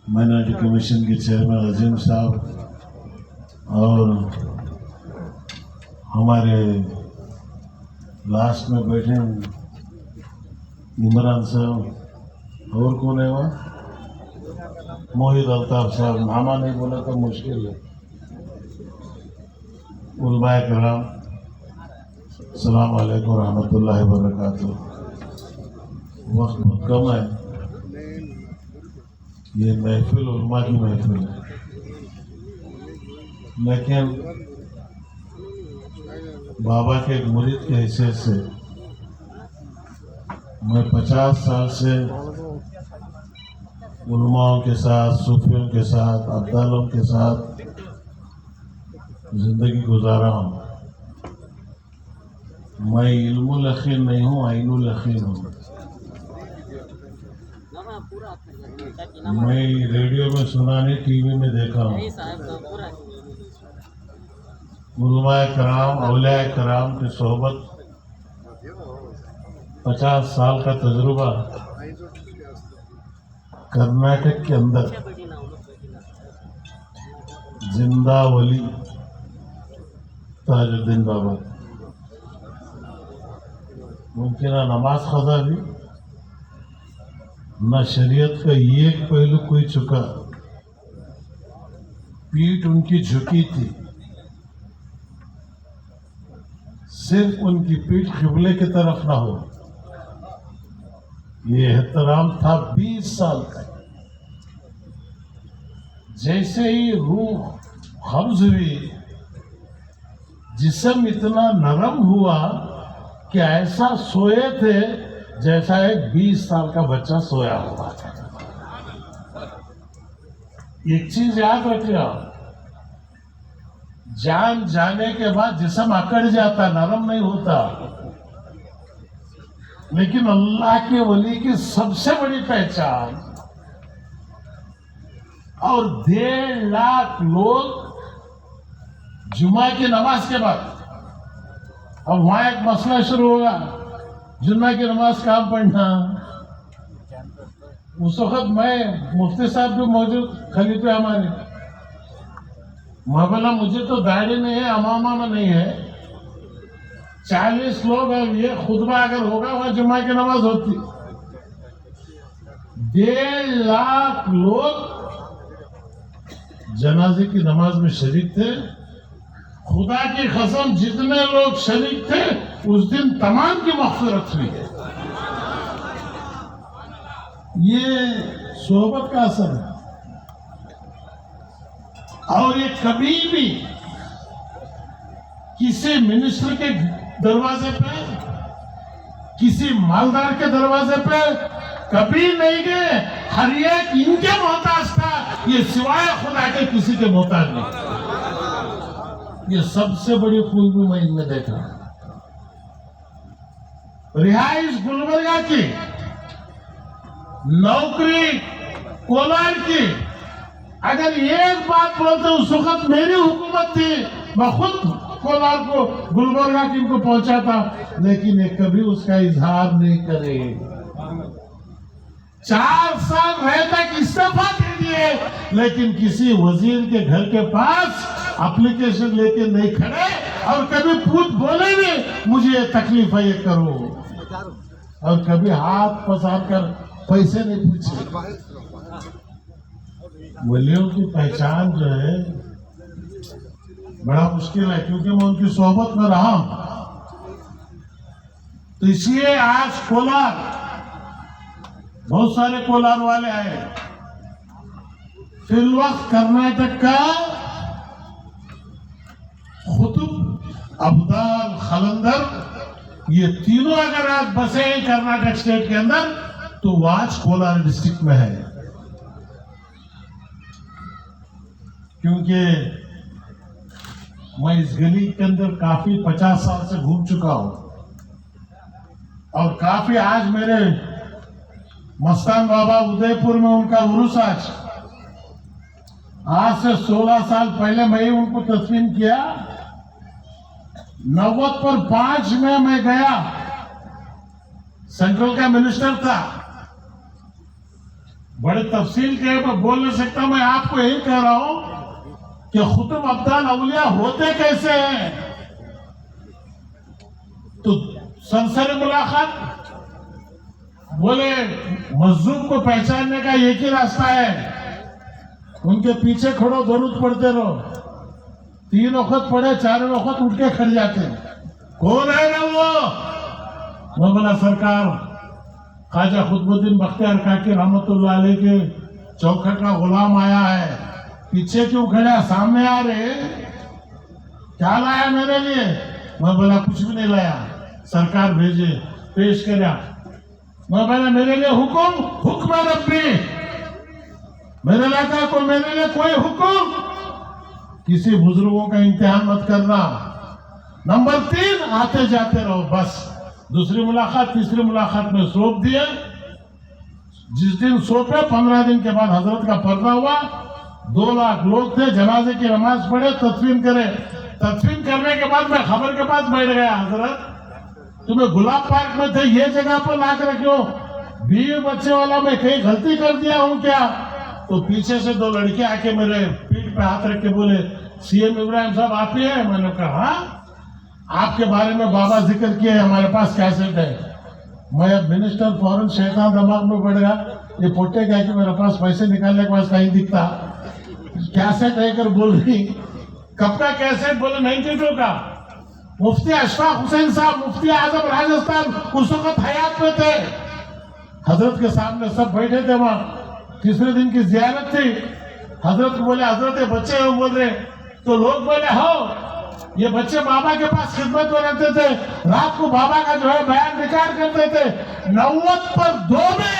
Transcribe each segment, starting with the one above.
Minority commission के chairman अजीम साहब और हमारे लास्ट में बैठे इमरान साहब और कौन है वह मोहित अल्ताफ साहब, नामा नहीं बोला तो मुश्किल है। उलमाए कराम, अस्सलाम वालेकुम रहमतुल्लाहि व बरकातुहू। वक्त बहुत कम है, ये महफिल उलमा की महफिल है, लेकिन बाबा के एक मुरीद के हैसियत से मैं 50 साल से उलमाओं के साथ, सूफियों के साथ, अब्दालों के साथ जिंदगी गुजारा हूँ। मैं इल्मुल यकीन नहीं हूँ, आइनुल यकीन हूँ। मैं रेडियो में सुना नहीं, टीवी में देखा हूँ। उलमाए कराम, औलियाए कराम की सोहबत, 50 साल का तजुर्बा कर्नाटक के अंदर जिंदा वली ताजुद्दीन बाबा, उनकी ना नमाज खजा भी, न शरीयत का एक पहलू कोई चुका, पीठ उनकी झुकी थी, सिर्फ उनकी पीठ किबले की तरफ ना हो, ये एहतराम था 20 साल का। जैसे ही रूह कब्ज हुई, जिस्म इतना नरम हुआ कि ऐसा सोए थे जैसा एक 20 साल का बच्चा सोया हुआ था। एक चीज याद रखिए, जान जाने के बाद जिस्म अकड़ जाता, नरम नहीं होता। लेकिन अल्लाह के वली की सबसे बड़ी पहचान, और 1.5 लाख लोग जुमा की नमाज के बाद, अब वहां एक मसला शुरू होगा, जुम्मा की नमाज कहाँ पढ़ना। उस वक्त मैं, मुफ्ती साहब भी मौजूद, खलीफे हमारे, मैं बोला मुझे तो दाढ़ी नहीं है, अमामा में नहीं है, 40 लोग हैं, ये खुतबा अगर होगा वहां जुम्मा की नमाज होती। 1.5 लाख लोग जनाजे की नमाज में शरीक थे। खुदा की कसम, जितने लोग शरीक थे उस दिन तमाम की मग़फ़िरत हुई है। ये सोहबत का असर है। और ये कभी भी किसी मिनिस्टर के दरवाजे पे, किसी मालदार के दरवाजे पे कभी नहीं गए। हर एक इनके मोहताज था, ये सिवाय खुदा के किसी के मोहताज नहीं। ये सबसे बड़ी खूबी मैं इनमें देखा। रिहाइश गुलबर्गा की, नौकरी कोलार की। अगर एक बात बोलते, उस वक्त मेरी हुकूमत थी, मैं खुद कोलार को, गुलबर्गा की इनको पहुंचाता, लेकिन ये कभी उसका इजहार नहीं करे। 4 साल रहे तक इस्तीफा दे दिए, लेकिन किसी वजीर के घर के पास एप्लीकेशन लेके नहीं खड़े, और कभी पूछ बोले भी मुझे ये तकलीफ है, ये करो, और कभी हाथ पसार कर पैसे नहीं पूछे। वलियों की पहचान जो है बड़ा मुश्किल है, क्योंकि मैं उनकी सोहबत में रहा हूं। तो इसलिए आज कोलार, बहुत सारे कोलार वाले आए। फिर वक्त कर्नाटक का खुतुब, अब्दाल, खलंदर, ये तीनों अगर आज बसे हैं कर्नाटक स्टेट के अंदर, तो वो आज कोलार डिस्ट्रिक्ट में है। क्योंकि मैं इस गली के अंदर काफी 50 साल से घूम चुका हूं, और काफी आज मेरे मस्तान बाबा उदयपुर में उनका उर्स, आज से 16 साल पहले मैं ही उनको तस्लीम किया। 90 में मैं गया, सेंट्रल का मिनिस्टर था। बड़े तफसील के मैं बोल नहीं सकता। मैं आपको यही कह रहा हूं कि खुतब अब्दाल अवलिया होते कैसे हैं। तो संसद मुलाकात बोले मजलूम को पहचानने का एक ही रास्ता है, उनके पीछे खड़ो, दरूद पढ़ते रहो। 3 वक्त पढ़े, 4 वक्त उठ के खड़ जाते। कौन है ना वो? मैं बोला सरकार ख्वाजा खुतबुद्दीन बख्तियार काकी रहमतुल्लाह अलैह के चौखट का गुलाम आया है। पीछे क्यों खड़ा, सामने आ रहे? क्या लाया मेरे लिए? मैं बोला कुछ भी नहीं लाया, सरकार भेजे, पेश करा। मैं बोला मेरे लिए हुक्म रब्बी, मेरे लाका को मेरे लिए कोई हुक्म। किसी बुजुर्गों का इम्तिहान मत करना। नंबर 3, आते जाते रहो बस। दूसरी मुलाकात, तीसरी मुलाकात में सौंप दिया। जिस दिन सौंपे 15 दिन के बाद हजरत का पर्दा हुआ। 2 लाख लोग थे, जनाजे की नमाज पढ़े, तदफीन करे। तदफीन करने के बाद मैं खबर के पास बैठ गया, हजरत तुम्हें गुलाब पार्क में थे, ये जगह पर ला कर रखो, 20 बच्चे वाला मैं कहीं गलती कर दिया हूं क्या? तो पीछे से 2 लड़के आके मेरे पीठ पे हाथ रख के बोले सीएम इब्राहिम साहब आप ही है? मैंने कहा हाँ, आपके बारे में बाबा जिक्र किए, हमारे पास कैसेट है। मैं अब मिनिस्टर फॉरेन शैतान दिमाग में बढ़ गया, ये पोटे क्या कि मेरे पास पैसे निकालने के पास कहीं दिखता, कैसेट है कर बोल रही। कब का कैसेट? बोले 92 का। मुफ्ती अशफाक हुसैन साहब, मुफ्ती आजम राजस्थान, उस वक्त हयात में थे। हजरत के सामने सब बैठे थे वहां। तीसरे दिन की जियारत थी। हजरत को बोले हजरत ये बच्चे हो? बोल रहे। तो लोग बोले हो ये बच्चे बाबा के पास खिदमत में रहते थे, रात को बाबा का जो है बयान रिकॉर्ड करते थे। 90/2 में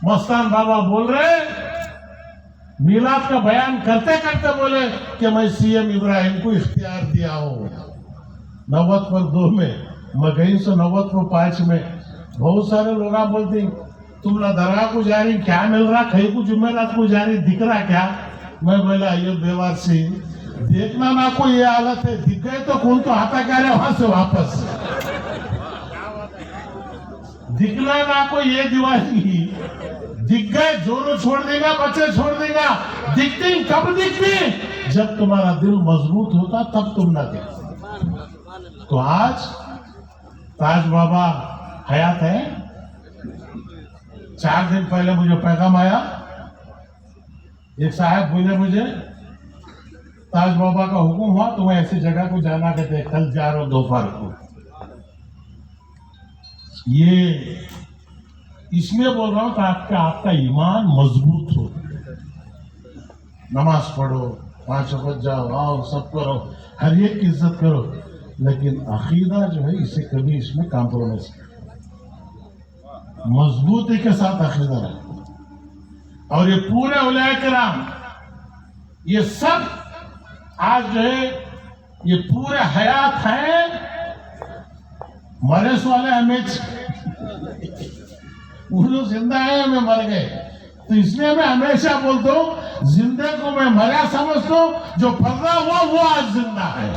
मस्तान बाबा बोल रहे, मिलाद का बयान करते करते बोले कि मैं सीएम इब्राहिम को इख्तियार दिया हूं। 90/2 में, मैं गई 90/5 में। बहुत सारे लोग आप बोलते तुम ना दरगाह को जा रही, क्या मिल रहा? कहीं को जुमेरात को जा रही, दिख रहा क्या? मैं बोला ये बेवार सिंह, देखना ना कोई ये हालत है, दिख गए तो कौन तो हाथा क्या रहे वहां से वापस। दिखना ना कोई ये दिवाली, दिख गए जोरों छोड़ देगा, बच्चे छोड़ देगा। दिखती कब दिखती? जब तुम्हारा दिल मजबूत होता तब तुम ना देखते। तो आज ताज बाबा हयात है। 4 दिन पहले मुझे पैगाम आया, एक साहब बोले मुझे ताज बाबा का हुक्म हुआ तो मैं ऐसी जगह को जाना कहते, कल जा रहा हूं दोपहर को। ये इसलिए बोल रहा हूं ताकि आपका ईमान मजबूत हो। नमाज पढ़ो, 5 वक्त जाओ, आओ, सब करो, हर एक की इज्जत करो, लेकिन अकीदा जो है इसे कभी इसमें कॉम्प्रोमाइज मजबूती के साथ अकीदा रखो। और ये पूरे उलमा किराम ये सब आज जो है ये पूरे हयात है। मरे वाले हमें वो जिंदा है, हमें मर गए। तो इसलिए मैं हमेशा बोलता हूं जिंदे को मैं मरा समझता हूं, जो पर्दा हुआ वो आज जिंदा है।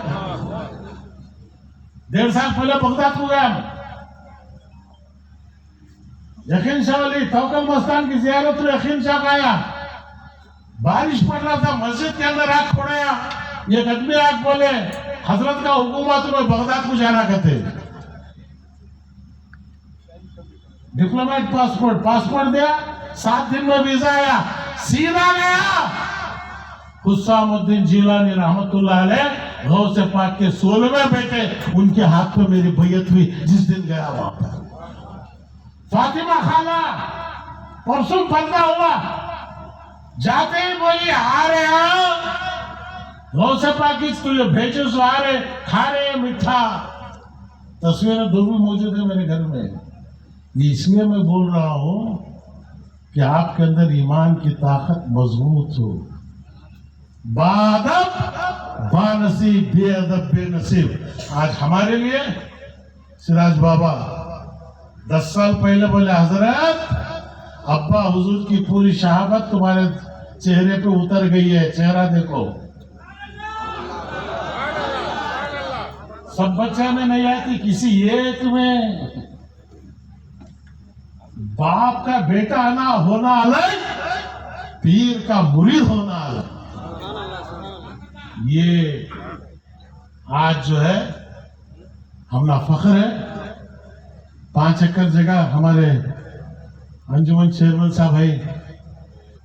1.5 साल पहले बगदाद को गया मैं, यकीन शाह अली तवक्कल मस्तान की जियारत में यकीन शाह आया। बारिश पड़ रहा था, मस्जिद के अंदर आग फोड़ाया। ये आदमी आग बोले हजरत का हुकूमत में बगदाद को जाना कहते। डिप्लोमेट पासपोर्ट दिया, 7 दिन में वीजा आया, सीधा गया। हुस्सामुद्दीन जिलानी रहमतुल्लाह अलैह गौसे पाक के 16वें बेटे, उनके हाथ में मेरी बैयत हुई जिस दिन गया वहां पर। फातिमा खाला परसों पर्दा हुआ, जाते ही बोली आ रहे हैं गौसे पाक तुझे भेजे सो आ रहे, खा रहे मीठा। तस्वीरें 2 भी मौजूद है मेरे घर में। इसलिए मैं बोल रहा हूं कि आपके अंदर ईमान की ताकत मजबूत हो। बादब बानसीब, बेअदब बेनसीब। आज हमारे लिए सिराज बाबा 10 साल पहले बोले हजरत अब्बा हुजूर की पूरी शहादत तुम्हारे चेहरे पे उतर गई है, चेहरा देखो। सब बच्चे में नहीं आती, किसी एक में बाप का बेटा ना होना अलग, पीर का मुरीद होना अलग। ये आज जो है हमारा फख्र है। 5 एकड़ जगह हमारे अंजुमन चेयरमैन साहब भाई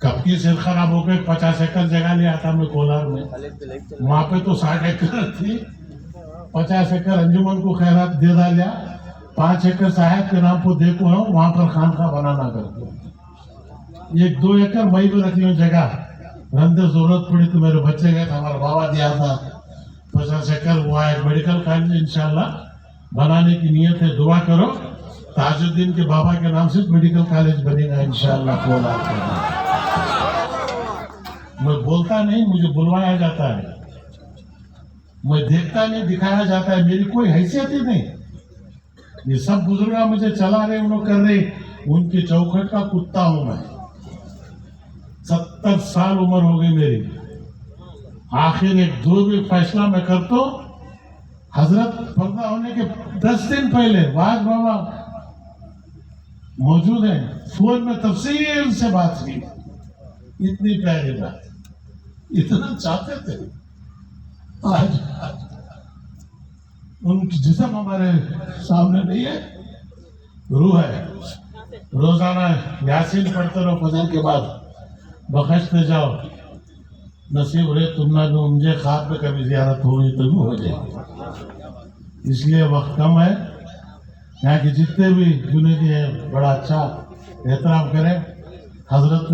कब की सेल खराब हो गई, 50 एकड़ जगह लिया था मैं कोलार में, वहां पे तो 60 एकड़ थी। 50 एकड़ अंजुमन को खैरात दे डालिया, 5 एकड़ साहब के नाम पर देखो है, वहां पर खानका बनाना करके 1-2 एकड़ मैं भी रख लूँ जगह, रंदे जरूरत पड़ी तो मेरे बच्चे गए थे, हमारा बाबा दिया था 50 एकड़, वहाँ एक मेडिकल कॉलेज इंशाल्लाह बनाने की नियत है। दुआ करो ताजुद्दीन के बाबा के नाम से मेडिकल कॉलेज बनेगा इंशाल्लाह। कोलार के मैं बोलता नहीं, मुझे बुलवाया जाता है, मैं देखता नहीं, दिखाया जाता है, मेरी कोई हैसियत ही नहीं। ये सब बुजुर्ग मुझे चला रहे, उन्होंने कर रहे, उनके चौखट का कुत्ता हूं मैं। 70 साल उम्र हो गई मेरी। आखिर एक जो भी फैसला मैं करता हूं, हजरत पर्दा होने के 10 दिन पहले वाज बाबा मौजूद है, फोन में तफसील से बात की। इतनी प्यारी बात, इतना चाहते थे। आज उनकी जिस्म हमारे सामने नहीं है, रूह है। रोजाना यासीन पढ़ते रहो, फजर के बाद बखशते जाओ, नसीब रहे तुम ना जो मुझे ख्वाब में कभी जियारत होगी तो भी हो जाएगी। इसलिए वक्त कम है, यहाँ के जितने भी जुनेदी हैं बड़ा अच्छा एहतराम करें। हजरत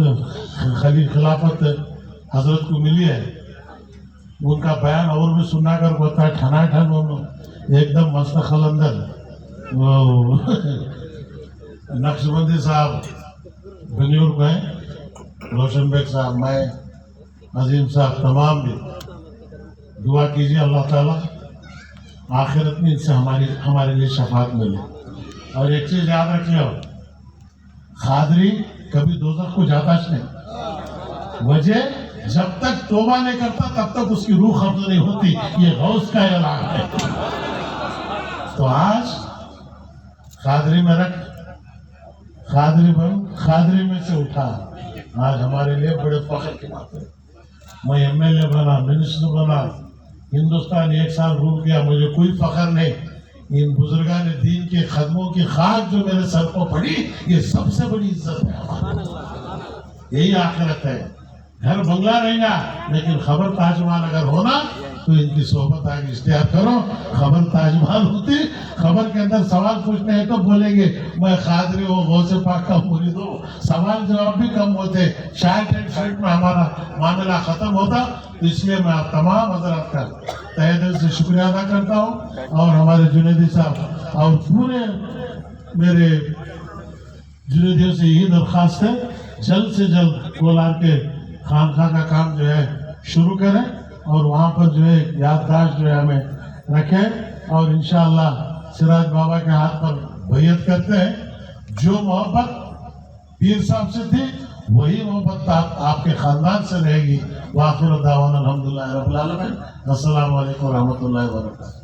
खिलाफत हजरत को मिली है, उनका बयान और भी सुना कर होता है, ठना ठन एकदम मस्त खलंदर। वो नक्शबंदी साहब बेंगलुरु में, रोशन बेग साहब, मैं, अजीम साहब, तमाम भी दुआ कीजिए अल्लाह ताला आखिरत में इनसे हमारे लिए शफात मिले। और एक चीज याद रखिए, खादरी कभी दोज़ख को जाता नहीं। वजह जब तक तौबा नहीं करता तब तक उसकी रूह कब्ज़ नहीं होती, ये गौस का ऐलान है। तो आज खादरी में रख, खादरी बन, खादरी में से उठा, आज हमारे लिए बड़े फख्र की बात है। मैं एमएलए बना, मिनिस्टर बना, हिंदुस्तान 1 साल रूल किया, मुझे कोई फख्र नहीं। इन बुजुर्गों ने दीन के खदमों की खाक जो मेरे सर को पड़ी, ये सबसे बड़ी इज्जत है हमारी। यही आखिरत है। घर बंगला रहेगा लेकिन खबर ताजमहल अगर होना तो इनकी सोहबत आगे इख्तियार करो। खबर ताजमहल होती, खबर के अंदर सवाल पूछने हैं तो बोलेंगे मैं खादरी हूँ, गौसे पाक का मुरीद हूँ, सवाल जवाब भी कम होते, शार्ट एंड स्वीट में हमारा मामला खत्म होता। तो इसलिए मैं आप तमाम हजरात का तहे दिल से शुक्रिया अदा करता हूँ। और हमारे जुनेदी साहब और पूरे मेरे जुनेदियों से यही दरख्वास्त है, जल्द से जल्द कोलार के खानखा का काम जो है शुरू करें और वहाँ पर जो है याददाश्त जो है हमें रखें। और इंशाअल्लाह सिराज बाबा के हाथ पर बैयत करते हैं। जो मोहब्बत पीर साहब से थी वही मोहब्बत आपके खानदान से रहेगी। वाखिर दावाना अल्हम्दुलिल्लाह रब्बिल आलमीन। अस्सलामु अलैकुम व रहमतुल्लाहि व बरकातहू।